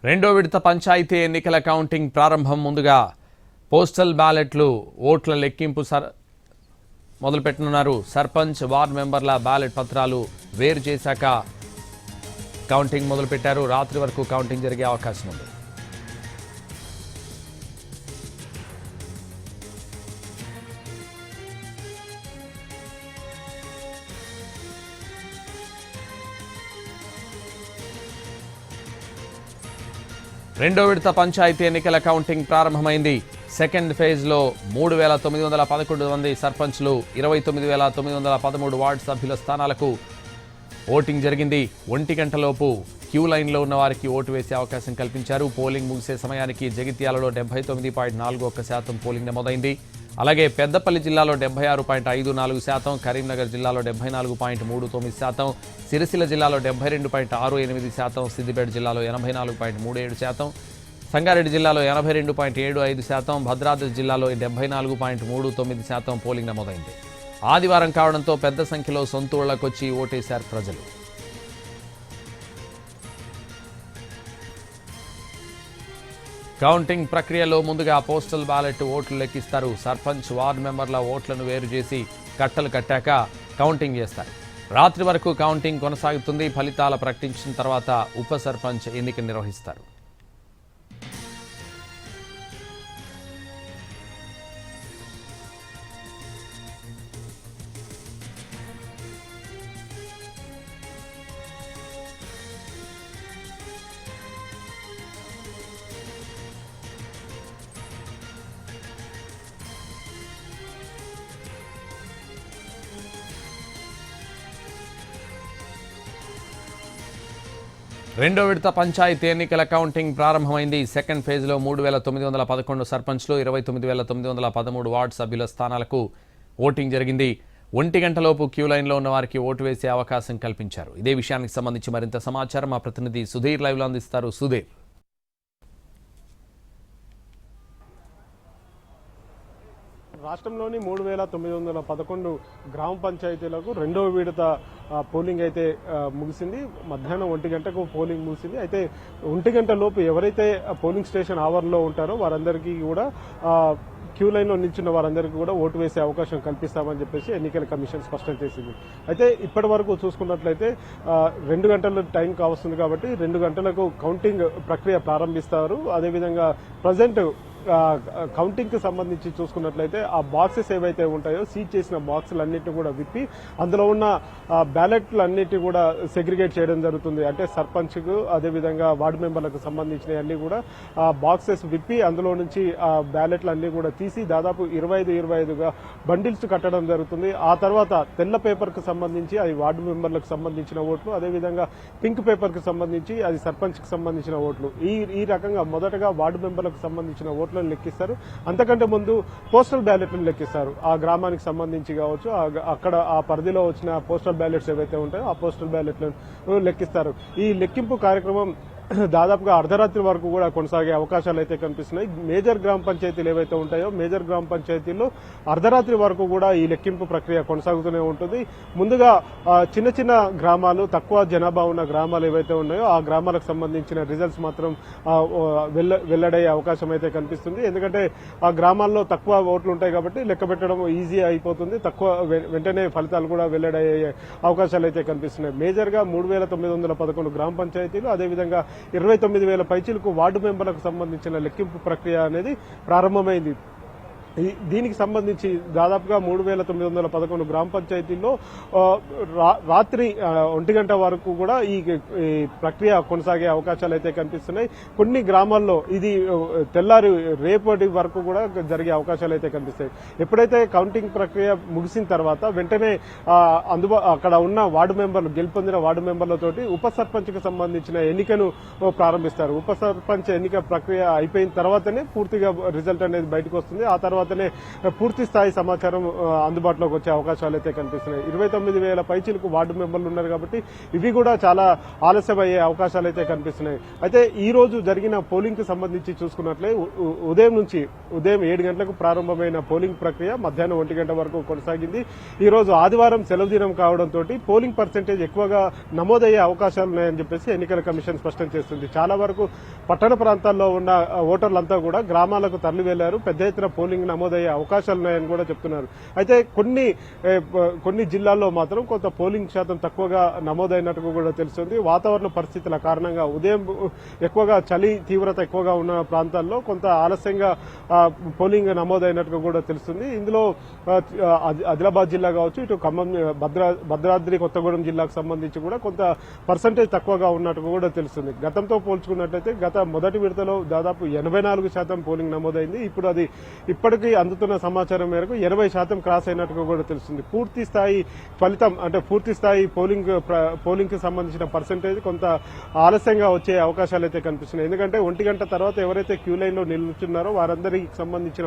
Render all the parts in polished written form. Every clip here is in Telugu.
రెండో విడత పంచాయతీ ఎన్నికల కౌంటింగ్ ప్రారంభం ముందుగా పోస్టల్ బ్యాలెట్లు ఓట్ల లెక్కింపు మొదలుపెట్టనున్నారు. సర్పంచ్ వార్డు మెంబర్ల బ్యాలెట్ పత్రాలు వేరు చేశాక కౌంటింగ్ మొదలుపెట్టారు. రాత్రి వరకు కౌంటింగ్ జరిగే అవకాశం ఉంది. రెండో విడత పంచాయతీ ఎన్నికల కౌంటింగ్ ప్రారంభమైంది. సెకండ్ ఫేజ్లో 3,911 మంది సర్పంచ్లు, 29,913 వార్డు సభ్యుల స్థానాలకు ఓటింగ్ జరిగింది. 1 గంటలోపు క్యూ లైన్లో ఉన్న వారికి ఓటు వేసే అవకాశం కల్పించారు. పోలింగ్ ముగిసే సమయానికి జగిత్యాలలో 79.41% పోలింగ్ నమోదైంది. అలాగే పెద్దపల్లి జిల్లాలో 76.54%, కరీంనగర్ జిల్లాలో 74.39%, సిరిసిల్ల జిల్లాలో 72.68%, సిద్దిపేట జిల్లాలో 84.37%, సంగారెడ్డి జిల్లాలో 82.75%, భద్రాద్రి జిల్లాలో 74.39% పోలింగ్ నమోదైంది. ఆదివారం కావడంతో పెద్ద సంఖ్యలో సొంత ఊళ్లకొచ్చి ఓటేశారు ప్రజలు. కౌంటింగ్ ప్రక్రియలో ముందుగా పోస్టల్ బ్యాలెట్ ఓట్లు లెక్కిస్తారు. సర్పంచ్ వార్డు మెంబర్ల ఓట్లను వేరు చేసి కట్టలు కట్టాక కౌంటింగ్ చేస్తారు. రాత్రి వరకు కౌంటింగ్ కొనసాగుతుంది. ఫలితాలు ప్రకటించిన తర్వాత ఉప సర్పంచ్ ఎన్నిక నిర్వహిస్తారు. రెండో విడత పంచాయతీ ఎన్నికల కౌంటింగ్ ప్రారంభమైంది. సెకండ్ ఫేజ్లో 3,911 సర్పంచ్లు, 29,913 వార్డు సభ్యుల స్థానాలకు ఓటింగ్ జరిగింది. 1 గంటలోపు క్యూ లైన్లో ఉన్న వారికి ఓటు వేసే అవకాశం కల్పించారు. ఇదే విషయానికి సంబంధించి మరింత సమాచారం మా ప్రతినిధి సుధీర్ లైవ్లో అందిస్తారు. సుధీర్, రాష్ట్రంలోని 3,911 గ్రామ పంచాయతీలకు రెండవ విడత పోలింగ్ అయితే ముగిసింది. మధ్యాహ్నం 1 గంటకు పోలింగ్ ముగిసింది. అయితే 1 గంట లోపు ఎవరైతే పోలింగ్ స్టేషన్ ఆవరణలో ఉంటారో వారందరికీ కూడా క్యూ లైన్లో నిల్చున్న వారందరికీ కూడా ఓటు వేసే అవకాశం కల్పిస్తామని చెప్పేసి ఎన్నికల కమిషన్ స్పష్టం చేసింది. అయితే ఇప్పటి వరకు చూసుకున్నట్లయితే 2 గంటల టైం కావస్తుంది కాబట్టి 2 గంటలకు కౌంటింగ్ ప్రక్రియ ప్రారంభిస్తారు. అదేవిధంగా ప్రజెంట్ కౌంటింగ్ కి సంబంధించి చూసుకున్నట్లయితే ఆ బాక్సెస్ ఏవైతే ఉంటాయో సీజ్ చేసిన బాక్సులన్నింటినీ కూడా విప్పి అందులో ఉన్న బ్యాలెట్లన్నింటినీ కూడా సెగ్రిగేట్ చేయడం జరుగుతుంది. అంటే సర్పంచ్ కు అదేవిధంగా వార్డు మెంబర్లకు సంబంధించినవన్నీ కూడా బాక్సెస్ విప్పి అందులో నుంచి ఆ బ్యాలెట్లన్నీ కూడా తీసి దాదాపు 25 బండిల్స్ కట్టడం జరుగుతుంది. ఆ తర్వాత తెల్ల పేపర్ కు సంబంధించి అది వార్డు మెంబర్లకు సంబంధించిన ఓట్లు, అదేవిధంగా పింక్ పేపర్ కు సంబంధించి అది సర్పంచ్ కు సంబంధించిన ఓట్లు. ఈ రకంగా మొదటగా వార్డు మెంబర్లకు సంబంధించిన ఓట్లు లెక్కిస్తారు. అంతకంటే ముందు పోస్టల్ బ్యాలెట్లను లెక్కిస్తారు. ఆ గ్రామానికి సంబంధించి కావచ్చు, అక్కడ ఆ పరిధిలో వచ్చిన పోస్టల్ బ్యాలెట్స్ ఏవైతే ఉంటాయో ఆ పోస్టల్ బ్యాలెట్లను లెక్కిస్తారు. ఈ లెక్కింపు కార్యక్రమం దాదాపుగా అర్ధరాత్రి వరకు కూడా కొనసాగే అవకాశాలు అయితే కనిపిస్తున్నాయి. మేజర్ గ్రామ పంచాయతీలు ఏవైతే ఉంటాయో మేజర్ గ్రామ పంచాయతీల్లో అర్ధరాత్రి వరకు కూడా ఈ లెక్కింపు ప్రక్రియ కొనసాగుతూనే ఉంటుంది. ముందుగా చిన్న చిన్న గ్రామాలు, తక్కువ జనాభా ఉన్న గ్రామాలు ఏవైతే ఉన్నాయో ఆ గ్రామాలకు సంబంధించిన రిజల్ట్స్ మాత్రం వెల్లడయ్యే అవకాశం అయితే కనిపిస్తుంది. ఎందుకంటే ఆ గ్రామాల్లో తక్కువ ఓట్లు ఉంటాయి కాబట్టి లెక్క పెట్టడం ఈజీ అయిపోతుంది. వెంటనే ఫలితాలు కూడా వెల్లడయ్యే అవకాశాలు అయితే కనిపిస్తున్నాయి. మేజర్ గా 3,911 గ్రామ పంచాయతీలు, అదేవిధంగా 29,000 పైచీలకు వార్డు మెంబర్లకు సంబంధించిన లెక్కింపు ప్రక్రియ అనేది ప్రారంభమైంది. దీనికి సంబంధించి దాదాపుగా 3,911 గ్రామ పంచాయతీల్లో రాత్రి 1 గంట వరకు కూడా ఈ ప్రక్రియ కొనసాగే అవకాశాలు అయితే కనిపిస్తున్నాయి. కొన్ని గ్రామాల్లో ఇది తెల్లారి రేపటి వరకు కూడా జరిగే అవకాశాలు అయితే కనిపిస్తాయి. ఎప్పుడైతే కౌంటింగ్ ప్రక్రియ ముగిసిన తర్వాత వెంటనే అక్కడ ఉన్న వార్డు మెంబర్లు, గెలుపొందిన వార్డు మెంబర్లతోటి ఉప సర్పంచ్ కు సంబంధించిన ఎన్నికను ప్రారంభిస్తారు. ఉప సర్పంచ్ ఎన్నిక ప్రక్రియ అయిపోయిన తర్వాతనే పూర్తిగా రిజల్ట్ అనేది బయటకు వస్తుంది. ఆ తర్వాత తర్వాతనే పూర్తి స్థాయి సమాచారం అందుబాటులోకి వచ్చే అవకాశాలు అయితే కనిపిస్తున్నాయి. 29,000 పైచిలకు వార్డు మెంబర్లు ఉన్నారు కాబట్టి ఇవి కూడా చాలా ఆలస్యమయ్యే అవకాశాలు అయితే కనిపిస్తున్నాయి. అయితే ఈ రోజు జరిగిన పోలింగ్ కి సంబంధించి చూసుకున్నట్లే ఉదయం 7 గంటలకు ప్రారంభమైన పోలింగ్ ప్రక్రియ మధ్యాహ్నం 1 గంట వరకు కొనసాగింది. ఈ రోజు ఆదివారం సెలవు దినం కావడంతో పోలింగ్ పర్సెంటేజ్ ఎక్కువగా నమోదయ్యే అవకాశాలు ఉన్నాయని చెప్పేసి ఎన్నికల కమిషన్ స్పష్టం చేస్తుంది. చాలా వరకు పట్టణ ప్రాంతాల్లో ఉన్న ఓటర్లంతా కూడా గ్రామాలకు తరలి వెళ్లారు. పెద్ద ఎత్తున పోలింగ్ నమోదయ్యే అవకాశాలు ఉన్నాయని కూడా చెప్తున్నారు. అయితే కొన్ని జిల్లాల్లో మాత్రం కొంత పోలింగ్ శాతం తక్కువగా నమోదైనట్టు కూడా తెలుస్తుంది. వాతావరణ పరిస్థితుల కారణంగా ఉదయం ఎక్కువగా చలి తీవ్రత ఎక్కువగా ఉన్న ప్రాంతాల్లో కొంత ఆలస్యంగా పోలింగ్ నమోదైనట్టు కూడా తెలుస్తుంది. ఇందులో ఆదిలాబాద్ జిల్లా కావచ్చు, ఇటు ఖమ్మం, భద్రాద్రి కొత్తగూడెం జిల్లాకు సంబంధించి కూడా కొంత పర్సంటేజ్ తక్కువగా ఉన్నట్టు కూడా తెలుస్తుంది. గతంతో పోల్చుకున్నట్లయితే గత మొదటి విడతలో దాదాపు 84% పోలింగ్ నమోదైంది. ఇప్పుడు అది ఇప్పటికీ అందుతున్న సమాచారం మేరకు 80% క్రాస్ అయినట్టుగా కూడా తెలుస్తుంది. పూర్తి స్థాయి ఫలితం అంటే పూర్తి స్థాయి పోలింగ్ కి సంబంధించిన పర్సంటేజ్ కొంత ఆలస్యంగా వచ్చే అవకాశాలు అయితే కనిపిస్తున్నాయి. ఎందుకంటే 1 గంట తర్వాత ఎవరైతే క్యూ లైన్ లో నిలుచున్నారో వారందరికి సంబంధించిన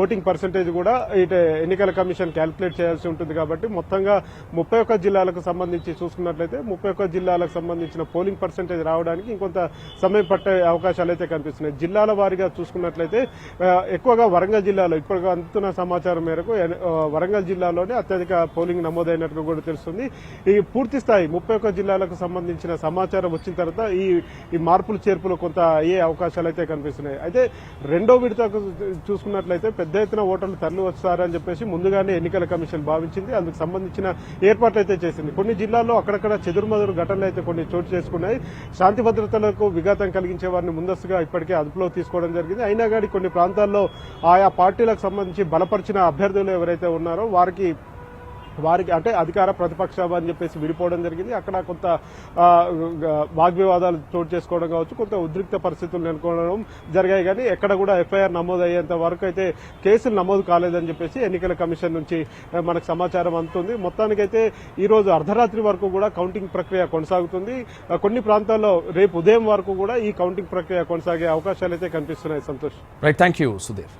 ఓటింగ్ పర్సంటేజ్ కూడా ఇటు ఎన్నికల కమిషన్ క్యాల్కులేట్ చేయాల్సి ఉంటుంది. కాబట్టి మొత్తంగా 31 జిల్లాలకు సంబంధించి చూసుకున్నట్లయితే 31 జిల్లాలకు సంబంధించిన పోలింగ్ పర్సంటేజ్ రావడానికి ఇంకొంత సమయం పట్టే అవకాశాలు అయితే కనిపిస్తున్నాయి. జిల్లాల వారీగా చూసుకున్నట్లయితే ఎక్కువగా వరంగల్ జిల్లాలో ఇప్పటిగా అందుతున్న సమాచారం మేరకు వరంగల్ జిల్లాలోనే అత్యధిక పోలింగ్ నమోదైనట్లు కూడా తెలుస్తుంది. ఈ పూర్తి స్థాయి 31 జిల్లాలకు సంబంధించిన సమాచారం వచ్చిన తర్వాత ఈ మార్పులు చేర్పులు కొంత అయ్యే అవకాశాలు అయితే కనిపిస్తున్నాయి. అయితే రెండో విడతకు చూసుకున్నట్లయితే పెద్ద ఎత్తున ఓటర్లు తరలి వస్తారని చెప్పేసి ముందుగానే ఎన్నికల కమిషన్ భావించింది. అందుకు సంబంధించిన ఏర్పాట్లు అయితే చేసింది. కొన్ని జిల్లాల్లో అక్కడక్కడ చెదురుమదురు ఘటనలు అయితే కొన్ని చోటు చేసుకున్నాయి. శాంతి భద్రతలకు విఘాతం కలిగించే వారిని ముందస్తుగా ఇప్పటికే అదుపులో తీసుకోవడం జరిగింది. అయినా కానీ కొన్ని ప్రాంతాల్లో ఆయా పార్టీలకు సంబంధించి బలపరిచిన అభ్యర్థులు ఎవరైతే ఉన్నారో వారికి అంటే అధికార ప్రతిపక్ష అని చెప్పేసి విడిపోవడం జరిగింది. అక్కడ కొంత వాగ్వివాదాలు చోటు చేసుకోవడం కావచ్చు, కొంత ఉద్రిక్త పరిస్థితులు నెలకొనడం జరిగాయి. కానీ ఎక్కడ కూడా ఎఫ్ఐఆర్ నమోదు అయ్యేంత వరకు అయితే కేసులు నమోదు కాలేదని చెప్పేసి ఎన్నికల కమిషన్ నుంచి మనకు సమాచారం అందుతుంది. మొత్తానికైతే ఈ రోజు అర్ధరాత్రి వరకు కూడా కౌంటింగ్ ప్రక్రియ కొనసాగుతుంది. కొన్ని ప్రాంతాల్లో రేపు ఉదయం వరకు కూడా ఈ కౌంటింగ్ ప్రక్రియ కొనసాగే అవకాశాలు అయితే కనిపిస్తున్నాయి. Santosh. Right, thank you Sudheer.